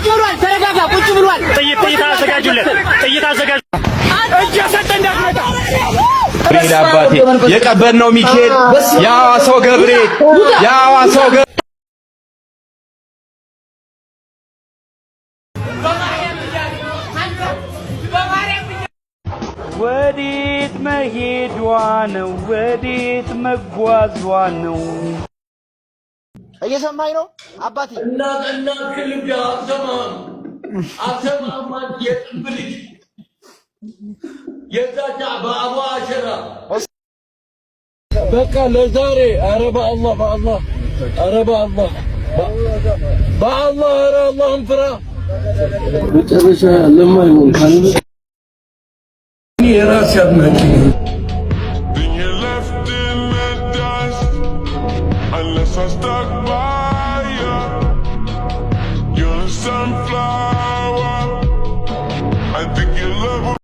ቁጭ ብሏል። ተረጋጋ። ቁጭ ብሏል። ጥይት አዘጋጁለት። ጥይት አዘጋጁ። እጅ ሰጠ እንዳትመጣ ሪል አባቴ የቀበርነው ሚካኤል የሐዋሳው ገብርኤል የሐዋሳው ወዴት መሄዷ ነው? ወዴት መጓዟ ነው? እየሰማኝ ነው አባቴ። እና ክልብ አሰማም የጥብልጅ የዛቻ በአቡ አሸራ በቃ ለዛሬ ኧረ በአላህ ኧረ በአላህ ኧረ አላህን ፍራ። መጨረሻ ለማይሆን ካለ የራስ ያድናቂ unless I stuck by you. You're a sunflower. I think you love